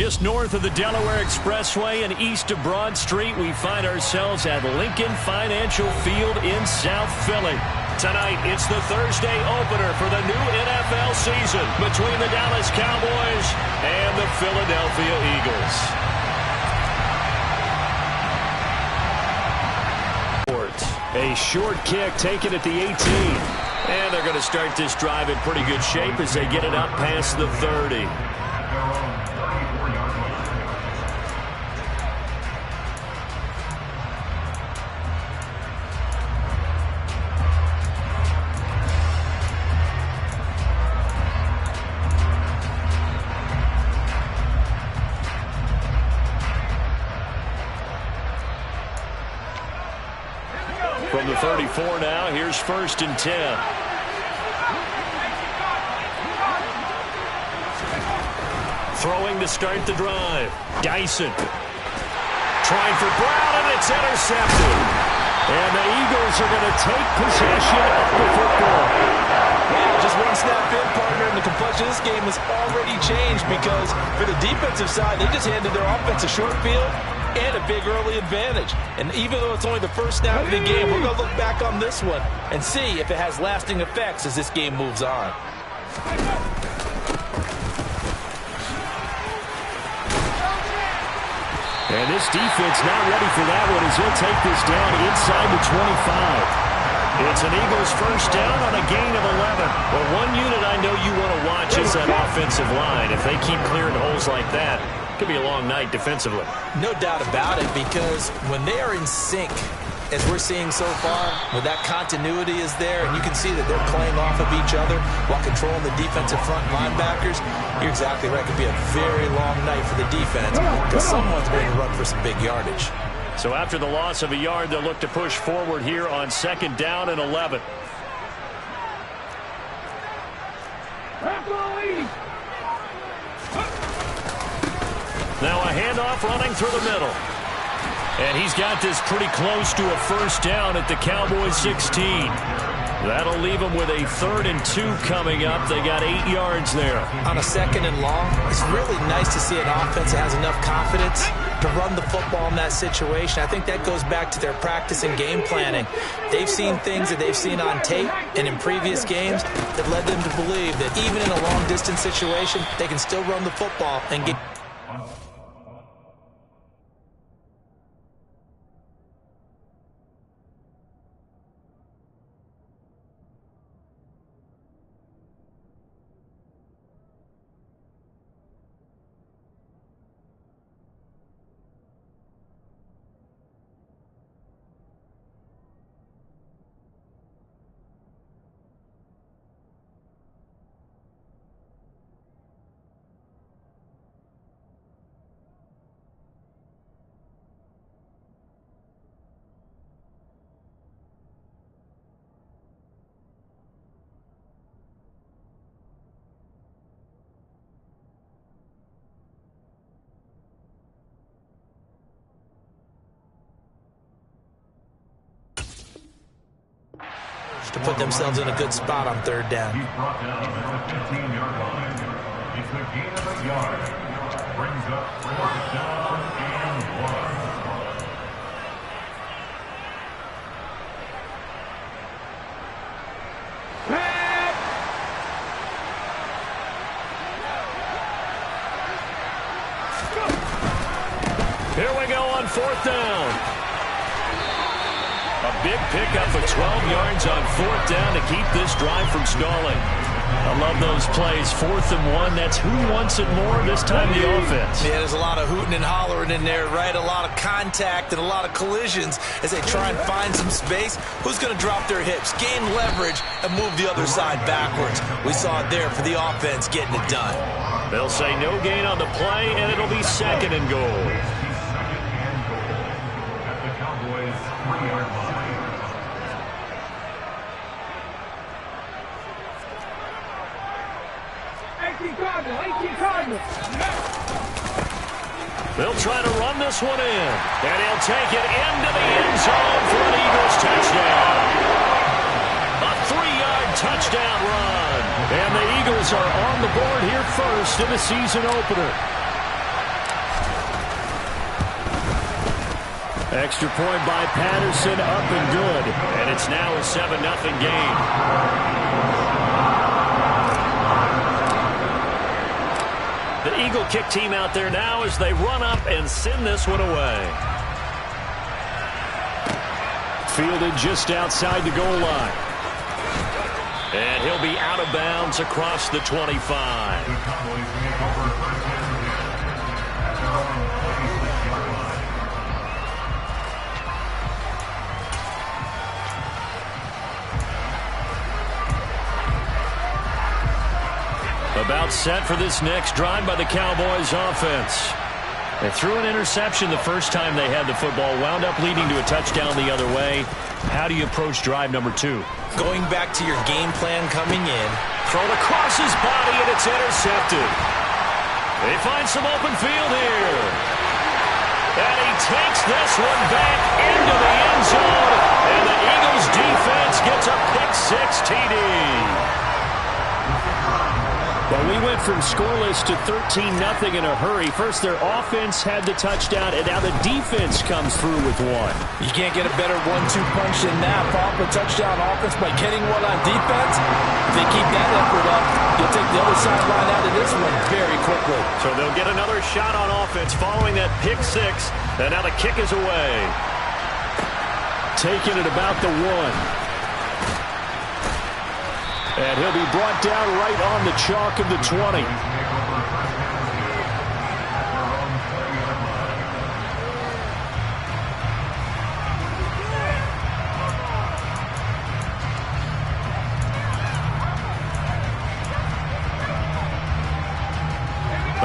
Just north of the Delaware Expressway and east of Broad Street, we find ourselves at Lincoln Financial Field in South Philly. Tonight, it's the Thursday opener for the new NFL season between the Dallas Cowboys and the Philadelphia Eagles. A short kick taken at the 18. And they're going to start this drive in pretty good shape as they get it up past the 30. From the 34 now, here's 1st and 10. Throwing to start the drive. Dyson. Trying for Brown, and it's intercepted. And the Eagles are going to take possession of the football. Yeah, just one snap in, partner, and the complexion of this game has already changed because for the defensive side, they just handed their offense a short field and a big early advantage. And even though it's only the first snap of the game, we're going to look back on this one and see if it has lasting effects as this game moves on. And this defense not ready for that one as he'll take this down inside the 25. It's an Eagles first down on a gain of 11. Well, one unit I know you want to watch is that offensive line. If they keep clearing holes like that, it could be a long night defensively. No doubt about it, because when they are in sync, as we're seeing so far, when that continuity is there, and you can see that they're playing off of each other while controlling the defensive front linebackers, you're exactly right. It could be a very long night for the defense because someone's going to run for some big yardage. So after the loss of a yard, they'll look to push forward here on 2nd down and 11. Now a handoff running through the middle. And he's got this pretty close to a first down at the Cowboys 16. That'll leave them with a 3rd and 2 coming up. They got 8 yards there. On a 2nd and long, it's really nice to see an offense that has enough confidence to run the football in that situation. I think that goes back to their practice and game planning. They've seen things that they've seen on tape and in previous games that led them to believe that even in a long-distance situation, they can still run the football and get... to put themselves in a good spot on 3rd down. He's brought down at the 15-yard line. It's a gain of a yard. Brings up 4th down and 1. Here we go on 4th down. A big pickup of 12 yards on 4th down to keep this drive from stalling. I love those plays. 4th and 1. That's who wants it more, this time the offense. Yeah, there's a lot of hooting and hollering in there, right? A lot of contact and a lot of collisions as they try and find some space. Who's going to drop their hips, gain leverage, and move the other side backwards? We saw it there for the offense getting it done. They'll say no gain on the play, and it'll be 2nd and goal. At the Cowboys 3-yard line. They'll try to run this one in, and he'll take it into the end zone for an Eagles touchdown. A 3-yard touchdown run, and the Eagles are on the board here first in the season opener. Extra point by Patterson, up and good. And it's now a 7-0 game. The Eagle kick team out there now as they run up and send this one away. Fielded just outside the goal line. And he'll be out of bounds across the 25. The Cowboys make over first down again at their own 26-yard line. About set for this next drive by the Cowboys offense. They threw an interception the first time they had the football, wound up leading to a touchdown the other way. How do you approach drive number 2? Going back to your game plan coming in. Thrown across his body, and it's intercepted. They find some open field here. And he takes this one back into the end zone. And the Eagles defense gets a pick-6 TD. Well, we went from scoreless to 13-0 in a hurry. First, their offense had the touchdown, and now the defense comes through with one. You can't get a better 1-2 punch than that. Follow up a touchdown offense by getting one on defense. If they keep that effort up, you'll take the other sideline out of this one very quickly. So they'll get another shot on offense following that pick-6, and now the kick is away. Taking it about the 1. And he'll be brought down right on the chalk of the 20.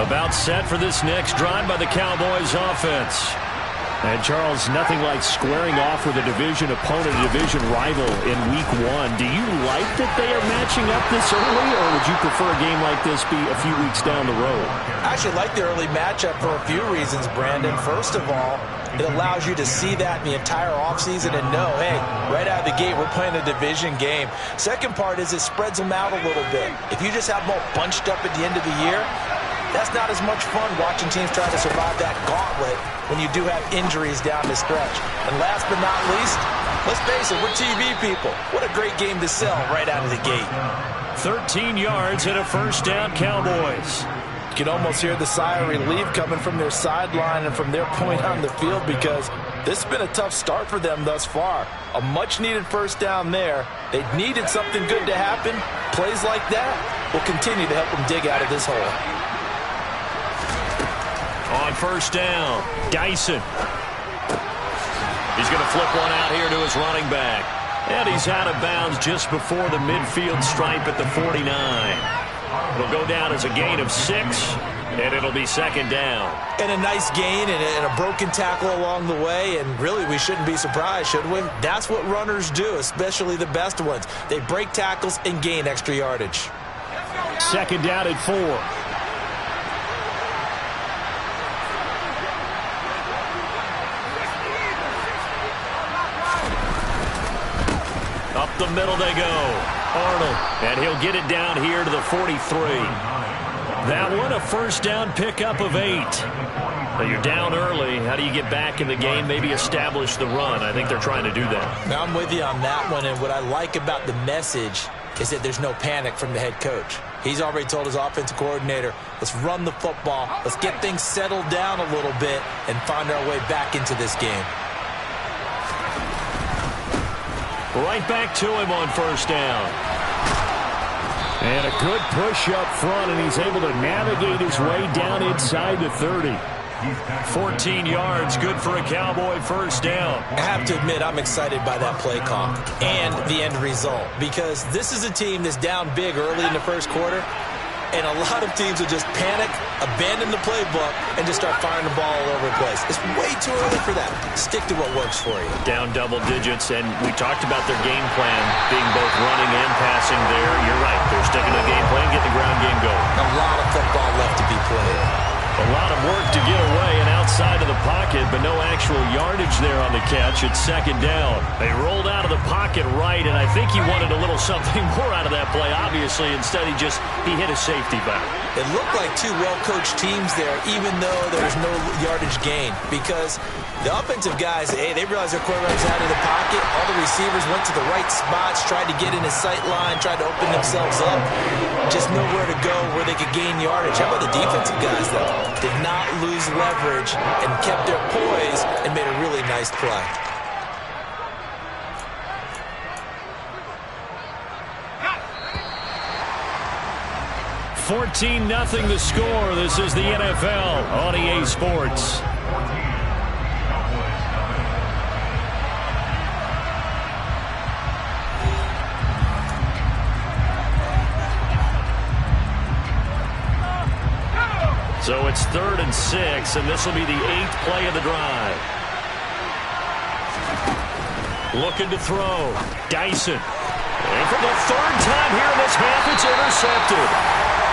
About set for this next drive by the Cowboys offense. And, Charles, nothing like squaring off with a division opponent, a division rival in Week 1. Do you like that they are matching up this early, or would you prefer a game like this be a few weeks down the road? I actually like the early matchup for a few reasons, Brandon. First of all, it allows you to see that in the entire offseason and know, hey, right out of the gate, we're playing a division game. Second part is it spreads them out a little bit. If you just have them all bunched up at the end of the year, that's not as much fun watching teams try to survive that gauntlet when you do have injuries down the stretch. And last but not least, let's face it, we're TV people. What a great game to sell right out of the gate. 13 yards and a first down, Cowboys. You can almost hear the sigh of relief coming from their sideline and from their point on the field because this has been a tough start for them thus far. A much-needed first down there. They needed something good to happen. Plays like that will continue to help them dig out of this hole. On first down, Dyson. He's going to flip one out here to his running back. And he's out of bounds just before the midfield stripe at the 49. It'll go down as a gain of 6, and it'll be second down. And a nice gain and a broken tackle along the way, and really we shouldn't be surprised, should we? That's what runners do, especially the best ones. They break tackles and gain extra yardage. Second down at 4. Up the middle they go. Arnold. And he'll get it down here to the 43. That one a first down pickup of 8. Now you're down early. How do you get back in the game? Maybe establish the run. I think they're trying to do that. Now I'm with you on that one. And what I like about the message is that there's no panic from the head coach. He's already told his offensive coordinator, let's run the football. Let's get things settled down a little bit and find our way back into this game. Right back to him on first down. And a good push up front, and he's able to navigate his way down inside the 30. 14 yards, good for a Cowboy first down. I have to admit, I'm excited by that play call and the end result because this is a team that's down big early in the first quarter, and a lot of teams will just panic, abandon the playbook, and just start firing the ball all over the place. It's way too early for that. Stick to what works for you. Down double digits, and we talked about their game plan being both running and passing there. You're right. They're sticking to the game plan, get the ground game going. A lot of football left to be played. A lot of work to get away and outside of the pocket, but no actual yardage there on the catch. It's second down. They rolled out of the pocket right, and I think he wanted a little something more out of that play, obviously. obviously. Instead, he hit a safety valve. It looked like two well-coached teams there, even though there was no yardage gain. Because the offensive guys, hey, they realized their quarterback was out of the pocket. All the receivers went to the right spots, tried to get in his sight line, tried to open themselves up. Just nowhere to go where they could gain yardage. How about the defensive guys, though? Did not lose leverage and kept their poise and made a really nice play. $14-0 the score. This is the NFL on EA Sports. So it's 3rd and 6, and this will be the 8th play of the drive. Looking to throw. Dyson. And for the 3rd time here in this half, it's intercepted.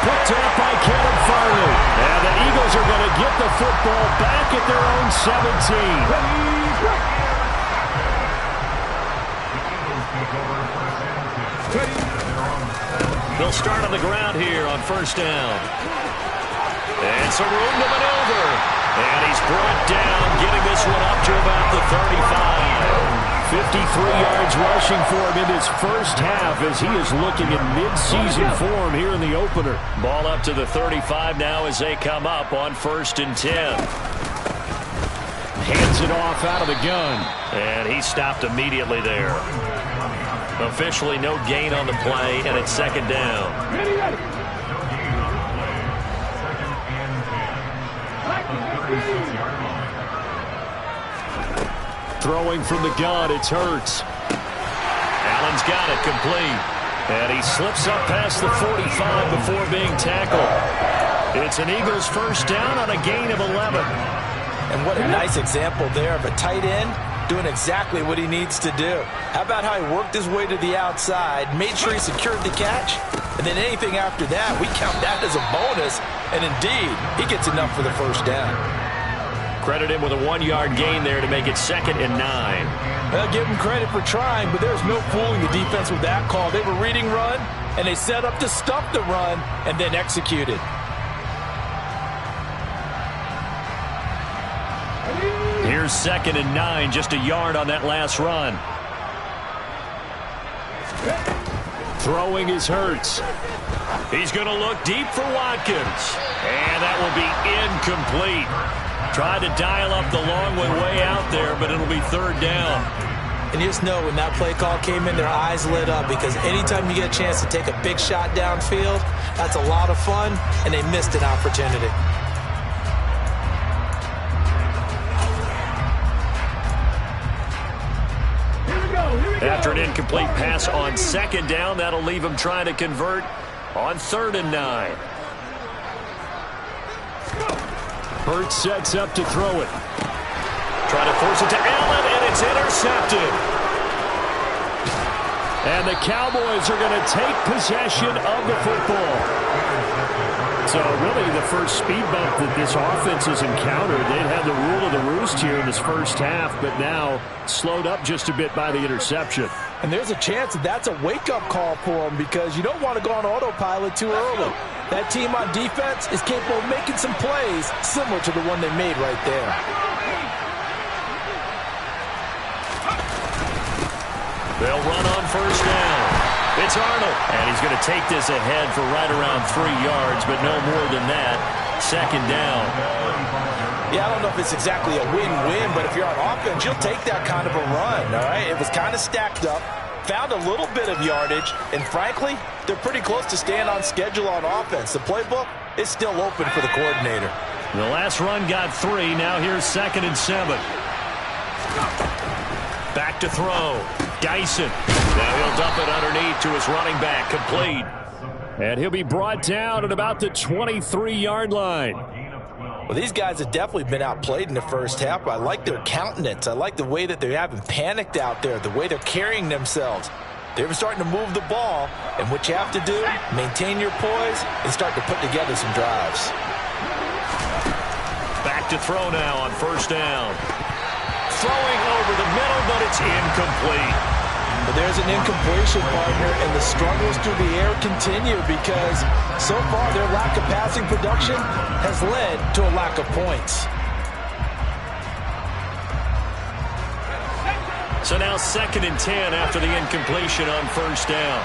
Picked up by Kevin Farley. And the Eagles are going to get the football back at their own 17. They'll start on the ground here on 1st down. And some room to maneuver. And he's brought down, getting this one up to about the 35. 53 yards rushing for him in his first half as he is looking in mid-season form here in the opener. Ball up to the 35 now as they come up on 1st and 10. Hands it off out of the gun. And he stopped immediately there. Officially no gain on the play, and it's 2nd down. Throwing from the gun, it's Hurts. Allen's got it complete. And he slips up past the 45 before being tackled. It's an Eagles 1st down on a gain of 11. And what a nice example there of a tight end doing exactly what he needs to do. How about how he worked his way to the outside, made sure he secured the catch, and then anything after that, we count that as a bonus. And indeed, he gets enough for the 1st down. Credit him with a 1-yard gain there to make it 2nd and 9. Well, give him credit for trying, but there's no fooling the defense with that call. They were reading run, and they set up to stop the run, and then executed. Here's 2nd and 9, just a yard on that last run. Throwing is Hurts. He's going to look deep for Watkins. And that will be incomplete. Tried to dial up the long way out there, but it'll be 3rd down. And you just know when that play call came in, their eyes lit up, because anytime you get a chance to take a big shot downfield, that's a lot of fun, and they missed an opportunity. After an incomplete pass on 2nd down, that'll leave him trying to convert on 3rd and 9. Hurts sets up to throw it. Trying to force it to Allen, and it's intercepted. And the Cowboys are going to take possession of the football. So really the first speed bump that this offense has encountered. They've had the rule of the roost here in this first half, but now slowed up just a bit by the interception. And there's a chance that that's a wake-up call for them, because you don't want to go on autopilot too early. That team on defense is capable of making some plays similar to the one they made right there. They'll run on 1st down. It's Arnold, and he's going to take this ahead for right around 3 yards, but no more than that. 2nd down. Yeah, I don't know if it's exactly a win-win, but if you're on offense, you'll take that kind of a run, all right? It was kind of stacked up, found a little bit of yardage, and frankly, they're pretty close to staying on schedule on offense. The playbook is still open for the coordinator. The last run got 3. Now here's 2nd and 7. Back to throw. Dyson. Now he'll dump it underneath to his running back. Complete. And he'll be brought down at about the 23-yard line. Well, these guys have definitely been outplayed in the first half. I like their countenance. I like the way that they haven't panicked out there, the way they're carrying themselves. They're starting to move the ball, and what you have to do, maintain your poise and start to put together some drives. Back to throw now on 1st down. Throwing over the middle, but it's incomplete. But there's an incompletion, partner, and the struggles through the air continue because so far their lack of passing production has led to a lack of points. So now 2nd and 10 after the incompletion on 1st down.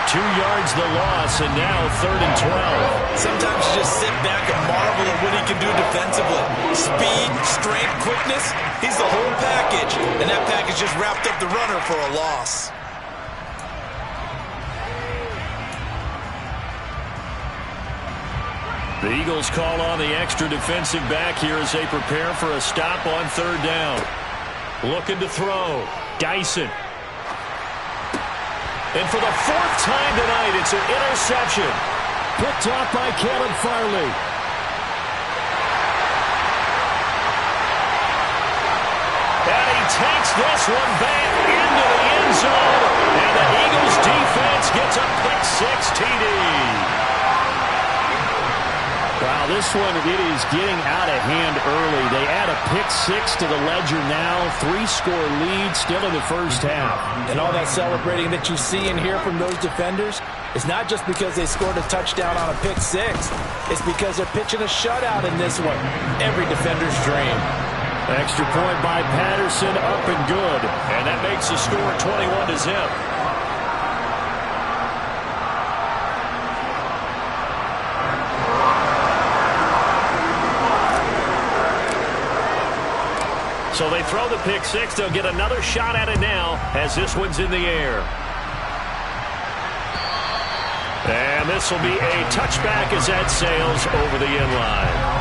Two yards the loss, and now 3rd and 12. Sometimes you just sit back and marvel at what he can do defensively. Speed, strength, quickness, he's the whole package. And that package just wrapped up the runner for a loss. The Eagles call on the extra defensive back here as they prepare for a stop on 3rd down. Looking to throw. Dyson. And for the 4th time tonight, it's an interception. Picked off by Caleb Farley. And he takes this one back into the end zone. And the Eagles defense gets a pick 6 TD. Wow, this one, it is getting out of hand early. They add a pick 6 to the ledger now. 3-score lead still in the 1st half. And all that celebrating that you see and hear from those defenders is not just because they scored a touchdown on a pick 6. It's because they're pitching a shutout in this one. Every defender's dream. Extra point by Patterson, up and good. And that makes the score 21-0. So they throw the pick 6. They'll get another shot at it now as this one's in the air. And this will be a touchback as that sails over the end line.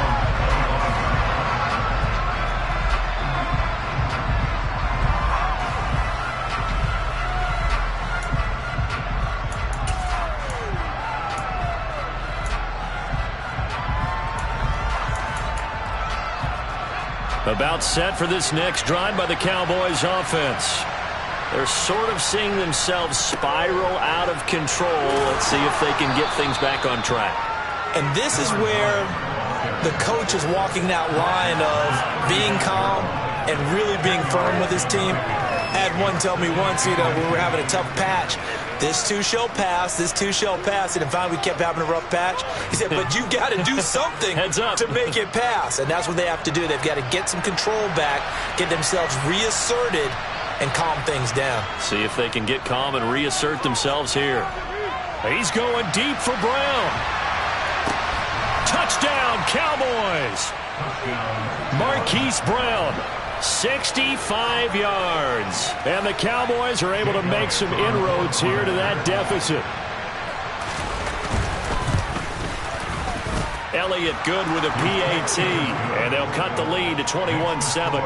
About set for this next drive by the Cowboys offense. They're sort of seeing themselves spiral out of control. Let's see if they can get things back on track. And this is where the coach is walking that line of being calm and really being firm with his team. I had one tell me once, when we were having a tough patch, this too shall pass, this too shall pass. And finally we kept having a rough patch. He said, but you got to do something to make it pass. And that's what they have to do. They've got to get some control back, get themselves reasserted, and calm things down. See if they can get calm and reassert themselves here. He's going deep for Brown. Touchdown, Cowboys. Marquise Brown. 65 yards. And the Cowboys are able to make some inroads here to that deficit. Elliott good with a PAT. And they'll cut the lead to 21-7.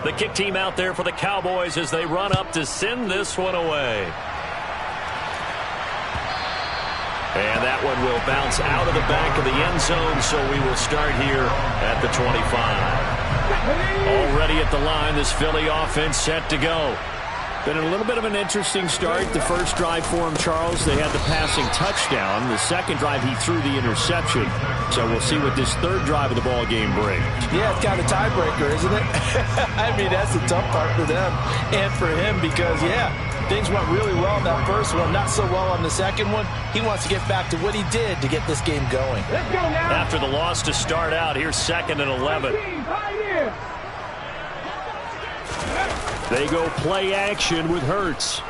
The kick team out there for the Cowboys as they run up to send this one away. And that one will bounce out of the back of the end zone, so we will start here at the 25. Already at the line, this Philly offense set to go. Been a little bit of an interesting start. The first drive for him, Charles, they had the passing touchdown. The second drive, he threw the interception. So we'll see what this third drive of the ball game brings. Yeah, it's kind of a tiebreaker, isn't it? I mean, that's the tough part for them and for him because, things went really well in that first one, not so well on the second one. He wants to get back to what he did to get this game going. Let's go now. After the loss to start out, here's 2nd and 11. They go play action with Hurts.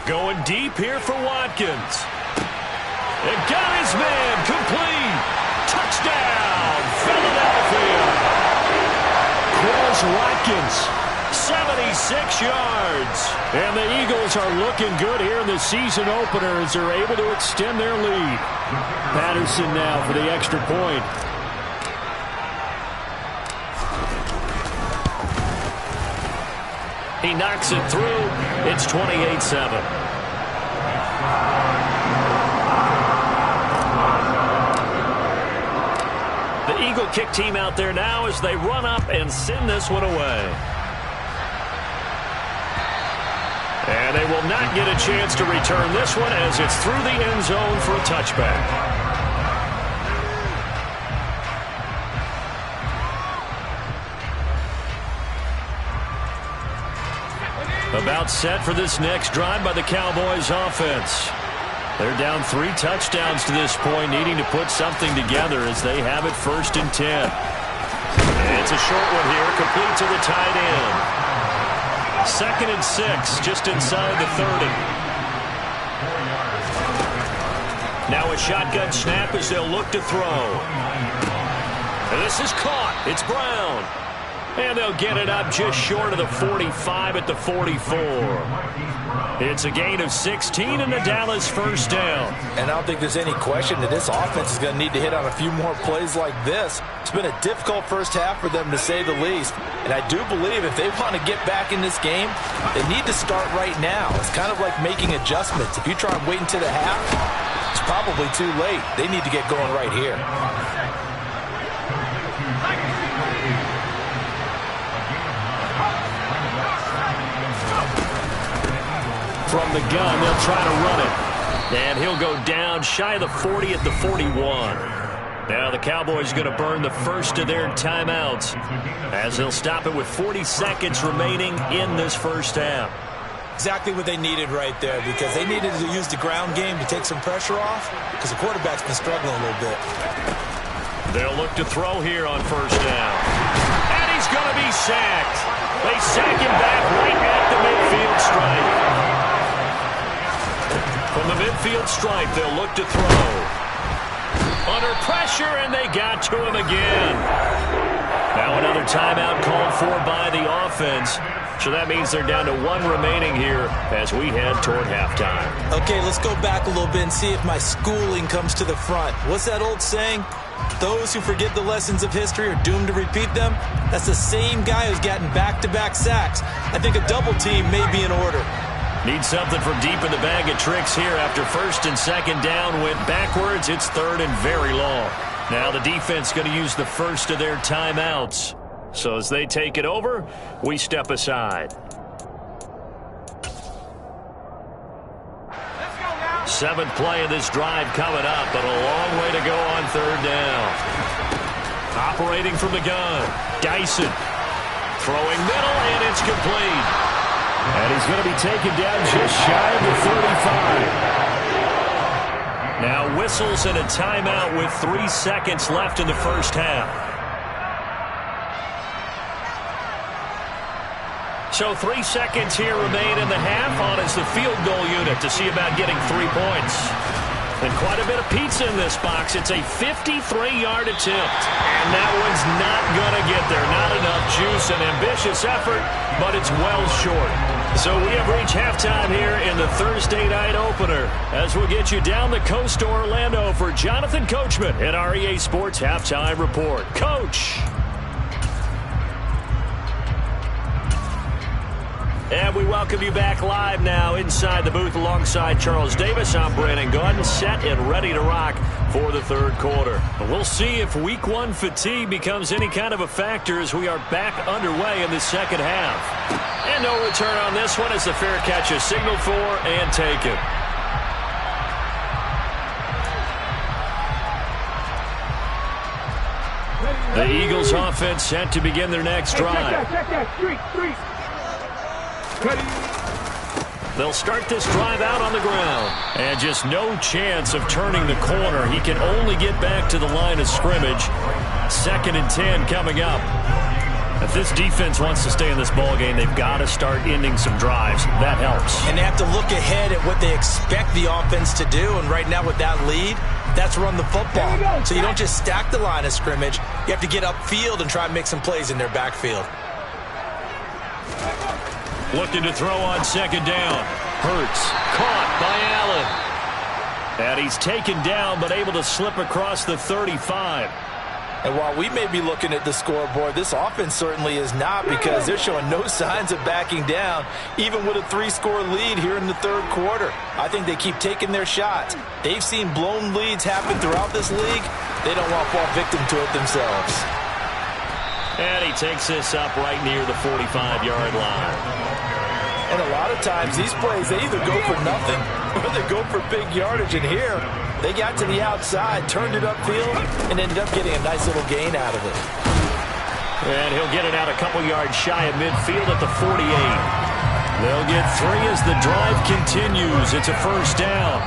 Going deep here for Watkins. And got his man complete. Touchdown, Philadelphia. Chris Watkins. 76 yards. And the Eagles are looking good here in the season opener as they're able to extend their lead. Patterson now for the extra point. He knocks it through. It's 28-7. The Eagle kick team out there now as they run up and send this one away. And they will not get a chance to return this one as it's through the end zone for a touchback. About set for this next drive by the Cowboys offense. They're down 3 touchdowns to this point, needing to put something together as they have it 1st and 10. And it's a short one here, complete to the tight end. 2nd and 6, just inside the 30. Now a shotgun snap as they'll look to throw. And this is caught. It's Brown. And they'll get it up just short of the 45 at the 44. It's a gain of 16 and the Dallas 1st down. And I don't think there's any question that this offense is going to need to hit on a few more plays like this. It's been a difficult first half for them, to say the least. And I do believe if they want to get back in this game, they need to start right now. It's kind of like making adjustments. If you try and wait until the half, it's probably too late. They need to get going right here. From the gun, they'll try to run it. And he'll go down shy of the 40 at the 41. Now the Cowboys are going to burn the first of their timeouts as they'll stop it with 40 seconds remaining in this first half. Exactly what they needed right there, because they needed to use the ground game to take some pressure off, because the quarterback's been struggling a little bit. They'll look to throw here on 1st down. And he's going to be sacked. They sack him back right at the midfield stripe. From the midfield stripe, they'll look to throw. Under pressure, and they got to him again. Now another timeout called for by the offense. So that means they're down to 1 remaining here as we head toward halftime. Okay, let's go back a little bit and see if my schooling comes to the front. What's that old saying? Those who forget the lessons of history are doomed to repeat them. That's the same guy who's gotten back-to-back sacks. I think a double team may be in order. Need something from deep in the bag of tricks here after 1st and 2nd down. Went backwards. It's 3rd and very long. Now the defense going to use the first of their timeouts. So as they take it over, we step aside. 7th play of this drive coming up, but a long way to go on 3rd down. Operating from the gun, Dyson. Throwing middle, and it's complete. And he's going to be taken down just shy of the 35. Now whistles and a timeout with 3 seconds left in the first half. So 3 seconds here remain in the half. On is the field goal unit to see about getting 3 points. And quite a bit of pizza in this box. It's a 53-yard attempt. And that one's not going to get there. Not enough juice and ambitious effort, but it's well short. So we have reached halftime here in the Thursday night opener as we'll get you down the coast to Orlando for Jonathan Coachman at our EA Sports Halftime Report. Coach! And we welcome you back live now inside the booth alongside Charles Davis. I'm Brandon Gunn, set and ready to rock for the 3rd quarter. We'll see if Week 1 fatigue becomes any kind of a factor as we are back underway in the 2nd half. And no return on this one as the fair catch is signaled for and taken. The Eagles offense set to begin their next drive. They'll start this drive out on the ground. And just no chance of turning the corner. He can only get back to the line of scrimmage. 2nd and 10 coming up. If this defense wants to stay in this ballgame, they've got to start ending some drives. That helps. And they have to look ahead at what they expect the offense to do. And right now with that lead, that's run the football. So you don't just stack the line of scrimmage. You have to get upfield and try and make some plays in their backfield. Looking to throw on 2nd down. Hurts. Caught by Allen. And he's taken down but able to slip across the 35. And while we may be looking at the scoreboard, this offense certainly is not, because they're showing no signs of backing down, even with a 3-score lead here in the 3rd quarter. I think they keep taking their shots. They've seen blown leads happen throughout this league. They don't want to fall victim to it themselves. And he takes this up right near the 45-yard line. And a lot of times these plays, they either go for nothing or they go for big yardage. And here, they got to the outside, turned it upfield, and ended up getting a nice little gain out of it. And he'll get it out a couple yards shy of midfield at the 48. They'll get 3 as the drive continues. It's a first down.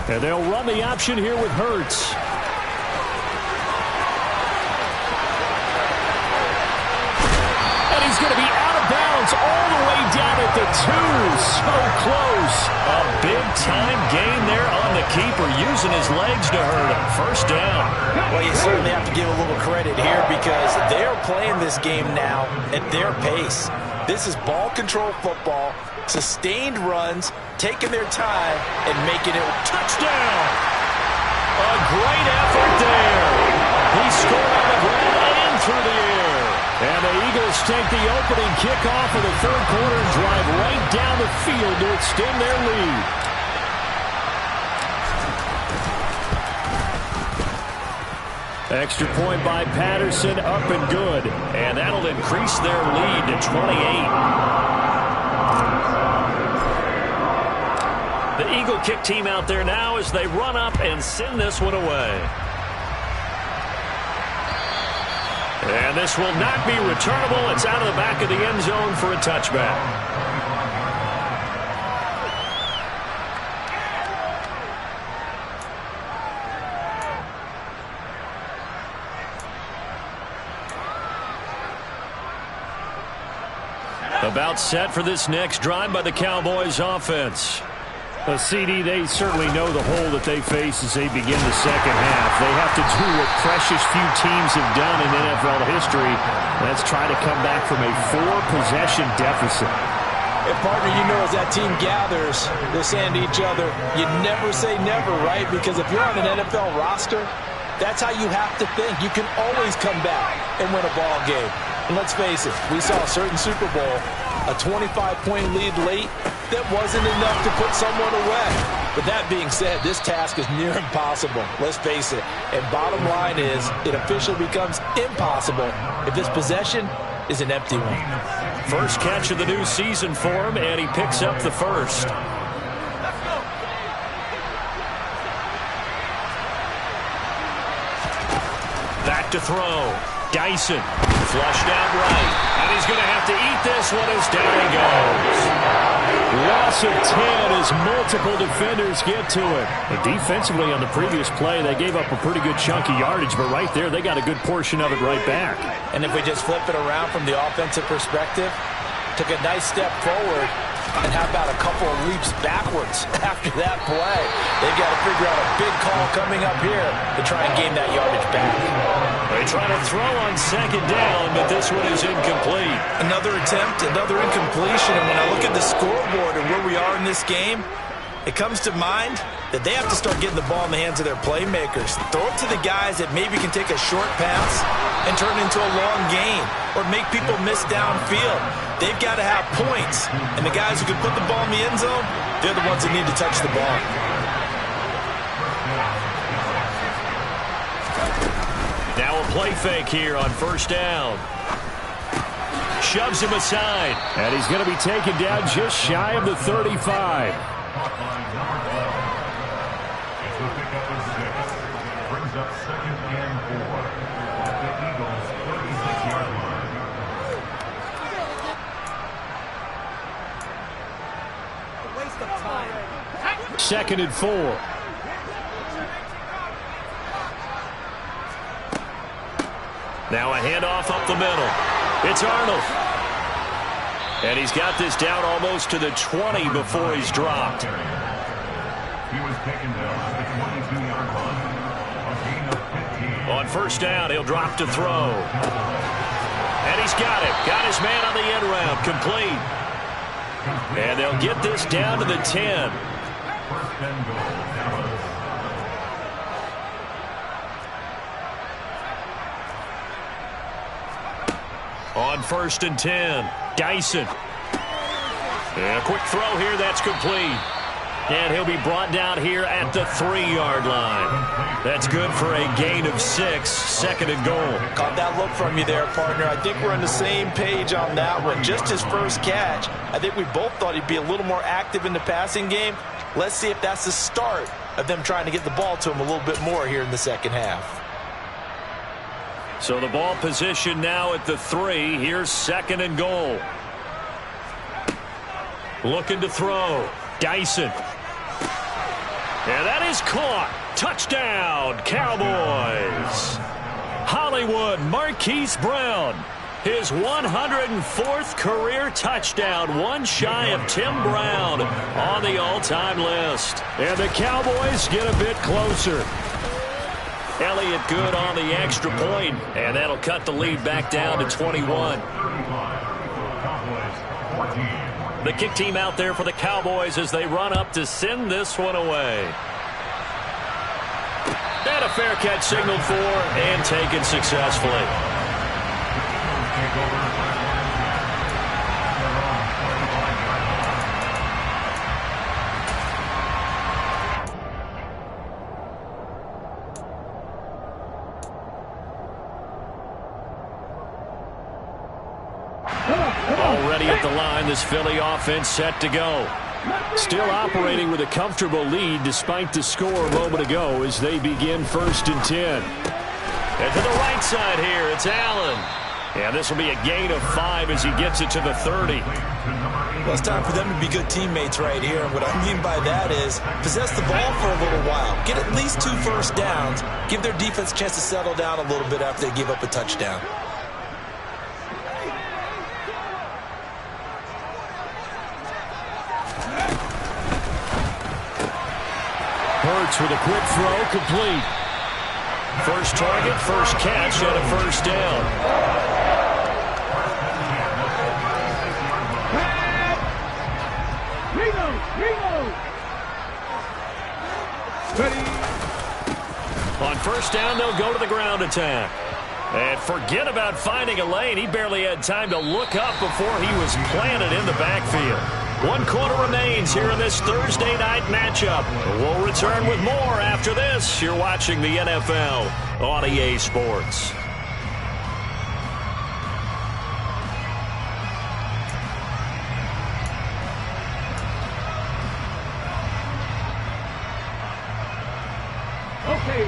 And they'll run the option here with Hurts. And he's going to be out of bounds all the way down at the 2. So close. A big-time gain there on the keeper, using his legs to hurt him. First down. Well, you certainly have to give a little credit here because they're playing this game now at their pace. This is ball control football, sustained runs, taking their time, and making it touchdown. A great effort there. He scored on the ground and through the air. And the Eagles take the opening kickoff of the third quarter and drive right down the field to extend their lead. Extra point by Patterson, up and good. And that'll increase their lead to 28. The Eagle kick team out there now as they run up and send this one away. And this will not be returnable. It's out of the back of the end zone for a touchback. About set for this next drive by the Cowboys offense. CD, they certainly know the hole that they face as they begin the second half. They have to do what precious few teams have done in NFL history. That's try to come back from a 4-possession deficit. And partner, you know, as that team gathers, they're saying to each other, you never say never, right? Because if you're on an NFL roster, that's how you have to think. You can always come back and win a ball game. And let's face it, we saw a certain Super Bowl, a 25-point lead late, that wasn't enough to put someone away. But that being said, this task is near impossible. Let's face it. And bottom line is, it officially becomes impossible if this possession is an empty one. First catch of the new season for him, and he picks up the first. Back to throw. Dyson flushed out right. And he's going to have to eat this one as down he goes. Loss of 10 as multiple defenders get to it. But defensively on the previous play, they gave up a pretty good chunk of yardage, but right there, they got a good portion of it right back. And if we just flip it around from the offensive perspective, took a nice step forward, and how about a couple of leaps backwards after that play? They've got to figure out a big call coming up here to try and gain that yardage back. They try to throw on second down, but this one is incomplete. Another attempt, another incompletion, and when I look at the scoreboard and where we are in this game, it comes to mind that they have to start getting the ball in the hands of their playmakers. Throw it to the guys that maybe can take a short pass and turn it into a long gain or make people miss downfield. They've got to have points, and the guys who can put the ball in the end zone, they're the ones that need to touch the ball. Now a play fake here on first down. Shoves him aside, and he's going to be taken down just shy of the 35. Brings up 2nd and 4 at the Eagles' 36-yard line. Waste of time. 2nd and 4. Now a handoff up the middle. It's Arnold. And he's got this down almost to the 20 before he's dropped. He was taken down at the 22-yard line. A gain of 15. On first down, he'll drop to throw. And he's got it. Got his man on the end round. Complete. And they'll get this down to the 10. First and goal, Dallas. On 1st and 10, Dyson. And a quick throw here, that's complete. And he'll be brought down here at the 3-yard line. That's good for a gain of 6, 2nd and goal. Caught that look from you there, partner. I think we're on the same page on that one. Just his first catch. I think we both thought he'd be a little more active in the passing game. Let's see if that's the start of them trying to get the ball to him a little bit more here in the second half. So the ball position now at the 3. Here's 2nd and goal. Looking to throw. Dyson. And that is caught. Touchdown, Cowboys. Hollywood Marquise Brown. His 104th career touchdown, one shy of Tim Brown on the all-time list. And the Cowboys get a bit closer. Elliott good on the extra point, and that'll cut the lead back down to 21. The kick team out there for the Cowboys as they run up to send this one away. And a fair catch signaled for and taken successfully. Already at the line, this Philly offense set to go. Still operating with a comfortable lead despite the score a moment ago as they begin 1st and 10. And to the right side here, it's Allen. And this will be a gain of 5 as he gets it to the 30. Well, it's time for them to be good teammates right here. And what I mean by that is possess the ball for a little while. Get at least 2 first downs. Give their defense a chance to settle down a little bit after they give up a touchdown. Hurts with a quick throw, complete. First target, first catch, and a 1st down. On 1st down, they'll go to the ground attack. And forget about finding a lane. He barely had time to look up before he was planted in the backfield. 1 quarter remains here in this Thursday night matchup. We'll return with more after this. You're watching the NFL on EA Sports.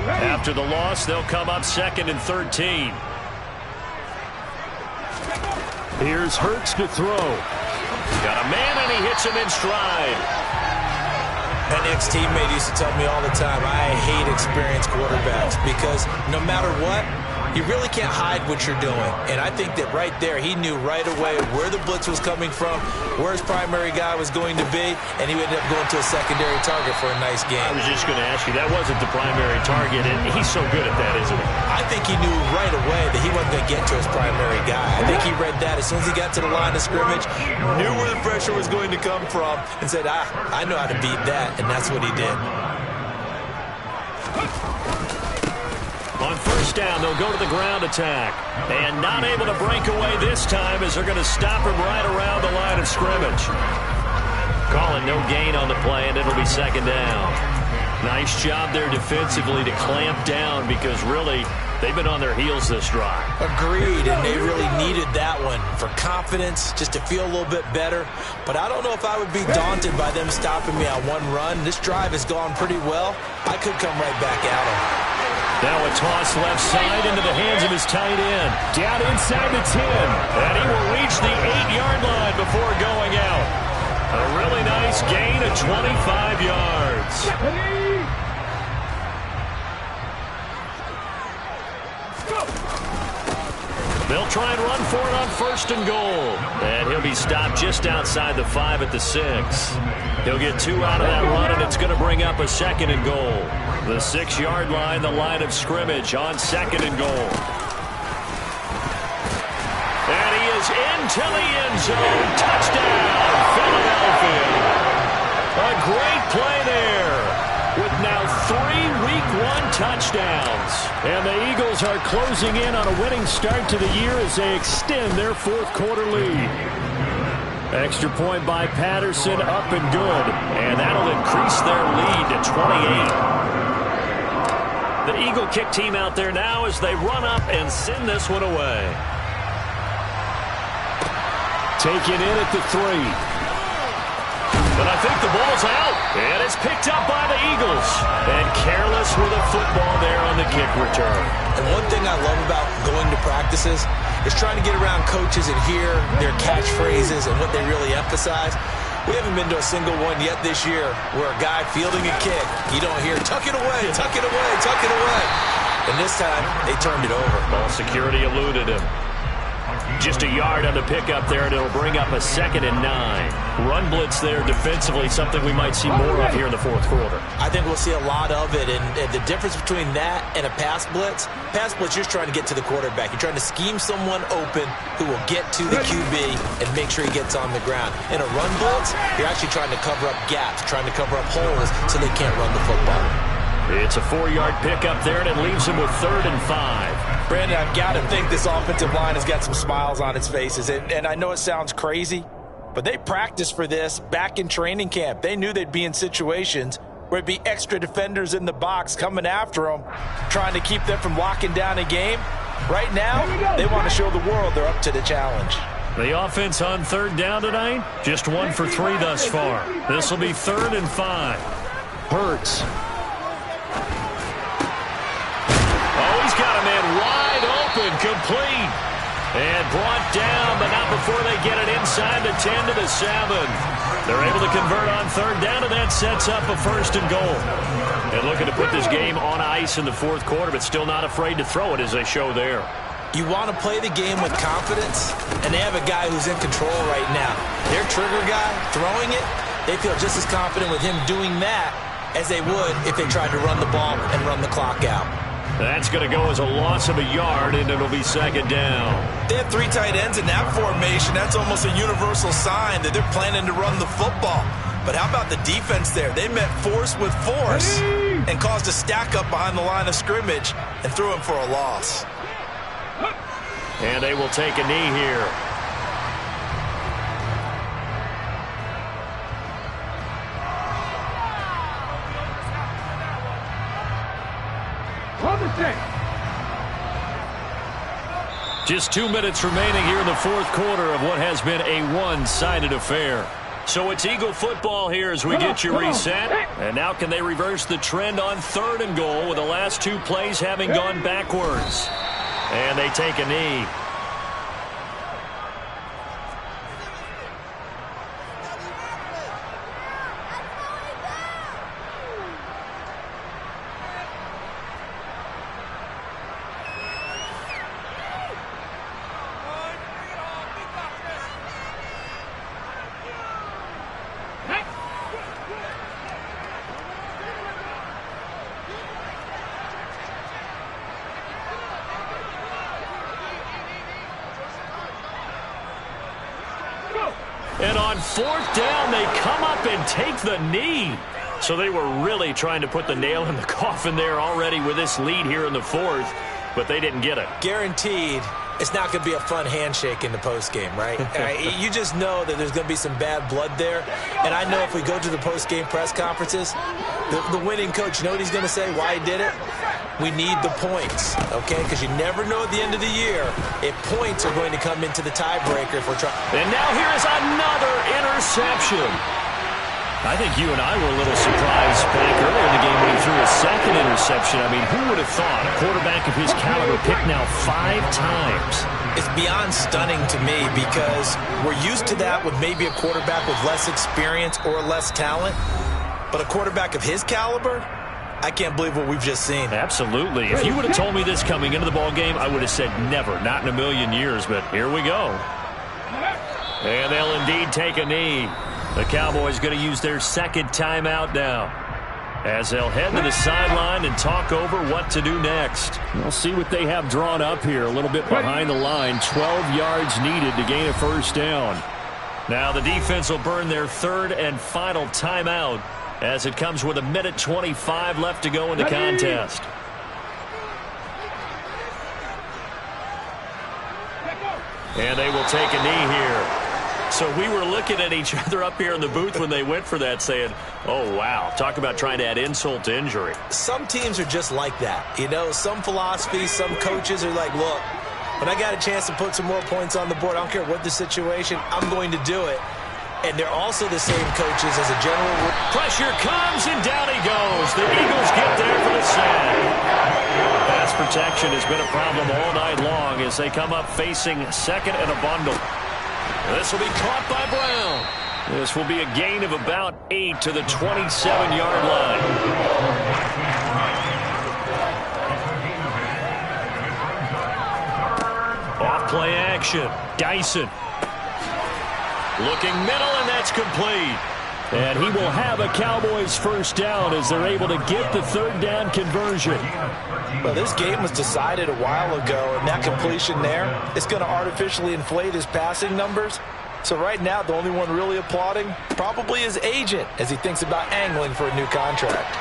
After the loss, they'll come up 2nd and 13. Here's Hurts to throw. Got a man, and he hits him in stride. An ex-teammate used to tell me all the time, I hate experienced quarterbacks because no matter what, you really can't hide what you're doing. And I think that right there, he knew right away where the blitz was coming from, where his primary guy was going to be, and he ended up going to a secondary target for a nice game. I was just going to ask you, that wasn't the primary target, and he's so good at that, isn't he? I think he knew right away that he wasn't going to get to his primary guy. I think he read that as soon as he got to the line of scrimmage, knew where the pressure was going to come from, and said, I know how to beat that, and that's what he did. On 1st down, they'll go to the ground attack. And not able to break away this time as they're going to stop him right around the line of scrimmage. Calling no gain on the play, and it'll be 2nd down. Nice job there defensively to clamp down because really they've been on their heels this drive. Agreed, and they really needed that one for confidence, just to feel a little bit better. But I don't know if I would be daunted by them stopping me on one run. This drive has gone pretty well. I could come right back at them. Now a toss left side into the hands of his tight end. Down inside the 10. And he will reach the 8-yard line before going out. A really nice gain of 25 yards. They'll try and run for it on 1st and goal. And he'll be stopped just outside the 5 at the 6. He'll get 2 out of that run, and it's going to bring up a 2nd and goal. The 6-yard line, the line of scrimmage on 2nd and goal. And he is into the end zone. Touchdown, Philadelphia. A great play there with now 3 Week 1 touchdowns. And the Eagles are closing in on a winning start to the year as they extend their 4th quarter lead. Extra point by Patterson, up and good. And that'll increase their lead to 28. The Eagle kick team out there now as they run up and send this one away. Taken in at the 3. But I think the ball's out. And it's picked up by the Eagles. And careless with a football there on the kick return. And one thing I love about going to practices is trying to get around coaches and hear their catchphrases and what they really emphasize. We haven't been to a single one yet this year where a guy fielding a kick, you don't hear, tuck it away, tuck it away, tuck it away. And this time, they turned it over. Ball security eluded him. Just a yard on the pickup there, and it'll bring up a 2nd and 9. Run blitz there defensively, something we might see more of here in the fourth quarter. I think we'll see a lot of it, and the difference between that and a pass blitz, you're just trying to get to the quarterback. You're trying to scheme someone open who will get to the QB and make sure he gets on the ground. In a run blitz, you're actually trying to cover up gaps, trying to cover up holes so they can't run the football. It's a 4-yard pickup there, and it leaves him with 3rd and 5. Brandon, I've got to think this offensive line has got some smiles on its faces. And I know it sounds crazy, but they practiced for this back in training camp. They knew they'd be in situations where it'd be extra defenders in the box coming after them, trying to keep them from locking down a game. Right now, they want to show the world they're up to the challenge. The offense on 3rd down tonight, just 1 for 3 thus far. This will be 3rd and 5. Hurts. Oh, he's got a man wide open, complete. And brought down, but not before they get it inside the 10 to the 7. They're able to convert on 3rd down, and that sets up a 1st and goal. And looking to put this game on ice in the fourth quarter, but still not afraid to throw it as they show there. You want to play the game with confidence, and they have a guy who's in control right now. Their trigger guy, throwing it, they feel just as confident with him doing that as they would if they tried to run the ball and run the clock out. That's going to go as a loss of a yard, and it'll be 2nd down. They have 3 tight ends in that formation. That's almost a universal sign that they're planning to run the football. But how about the defense there? They met force with force and caused a stack up behind the line of scrimmage and threw him for a loss. And they will take a knee here. Just 2 minutes remaining here in the fourth quarter of what has been a one-sided affair. So it's Eagle football here as we get you reset. And now can they reverse the trend on 3rd and goal with the last 2 plays having gone backwards? And they take a knee. And on 4th down, they come up and take the knee. So they were really trying to put the nail in the coffin there already with this lead here in the 4th, but they didn't get it. Guaranteed, it's not going to be a fun handshake in the postgame, right? You just know that there's going to be some bad blood there. And I know if we go to the postgame press conferences, the winning coach, you know what he's going to say, why he did it? We need the points, okay? Because you never know at the end of the year if points are going to come into the tiebreaker if we're trying. And now here is another interception. I think you and I were a little surprised back earlier in the game when he threw a 2nd interception. I mean, who would have thought a quarterback of his caliber picked now 5 times? It's beyond stunning to me because we're used to that with maybe a quarterback with less experience or less talent. But a quarterback of his caliber, I can't believe what we've just seen. Absolutely. If you would have told me this coming into the ball game, I would have said never, not in a million years. But here we go. And they'll indeed take a knee. The Cowboys going to use their 2nd timeout now as they'll head to the sideline and talk over what to do next. We'll see what they have drawn up here a little bit behind the line. 12 yards needed to gain a 1st down. Now the defense will burn their 3rd and final timeout as it comes with 1:25 left to go in the contest. And they will take a knee here. So we were looking at each other up here in the booth when they went for that saying, oh, wow, talk about trying to add insult to injury. Some teams are just like that. You know, some philosophies, some coaches are like, look, when I got a chance to put some more points on the board, I don't care what the situation, I'm going to do it. And they're also the same coaches as a general rule. Pressure comes, and down he goes. The Eagles get there for the sack. Pass protection has been a problem all night long as they come up facing second and a bundle. This will be caught by Brown. This will be a gain of about 8 to the 27-yard line. Off play action. Dyson. Looking middle, and that's complete. And he will have a Cowboys first down as they're able to get the third down conversion. Well, this game was decided a while ago, and that completion there is going to artificially inflate his passing numbers. So right now, the only one really applauding probably his agent as he thinks about angling for a new contract.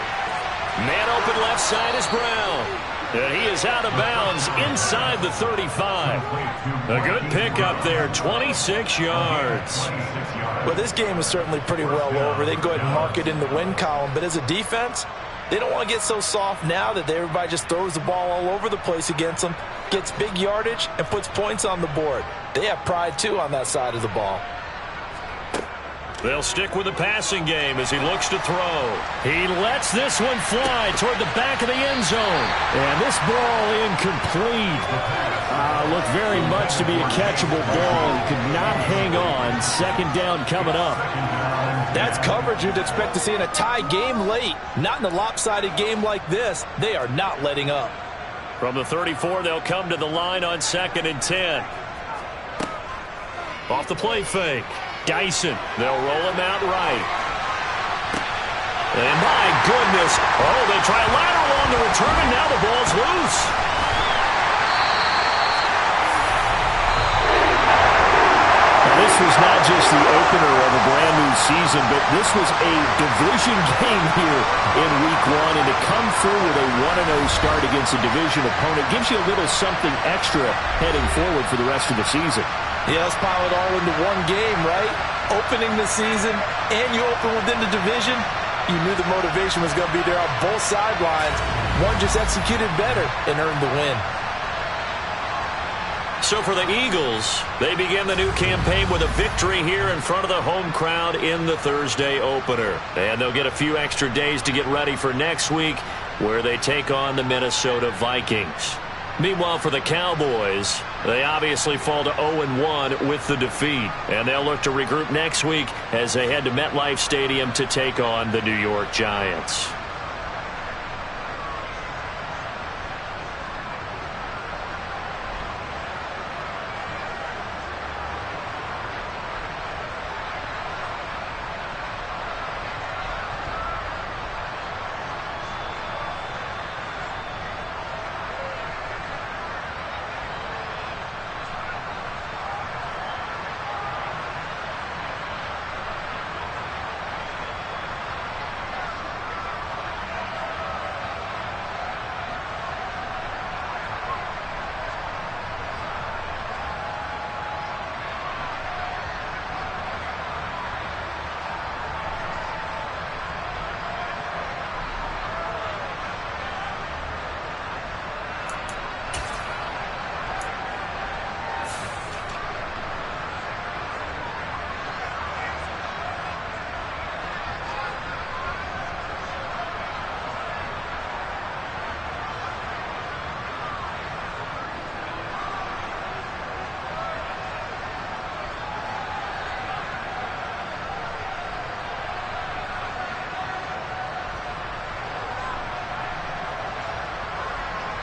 Man open left side is Brown. And he is out of bounds inside the 35. A good pickup there, 26 yards. Well, this game is certainly pretty well over. They can go ahead and mark it in the win column. But as a defense, they don't want to get so soft now that everybody just throws the ball all over the place against them, gets big yardage, and puts points on the board. They have pride, too, on that side of the ball. They'll stick with the passing game as he looks to throw. He lets this one fly toward the back of the end zone. And this ball incomplete. Looked very much to be a catchable ball. He could not hang on. Second down coming up. That's coverage you'd expect to see in a tie game late. Not in a lopsided game like this. They are not letting up. From the 34, they'll come to the line on 2nd and 10. Off the play fake. Dyson, they'll roll him out right. And my goodness, they try a lateral on the return, and now the ball's loose. Now, this was not just the opener of a brand new season, but this was a division game here in Week 1, and to come through with a 1-0 start against a division opponent gives you a little something extra heading forward for the rest of the season. Yeah, let's pile it all into one game, right? Opening the season, and you open within the division. You knew the motivation was going to be there on both sidelines. One just executed better and earned the win. So for the Eagles, they begin the new campaign with a victory here in front of the home crowd in the Thursday opener. And they'll get a few extra days to get ready for next week, where they take on the Minnesota Vikings. Meanwhile, for the Cowboys, they obviously fall to 0-1 with the defeat. And they'll look to regroup next week as they head to MetLife Stadium to take on the New York Giants.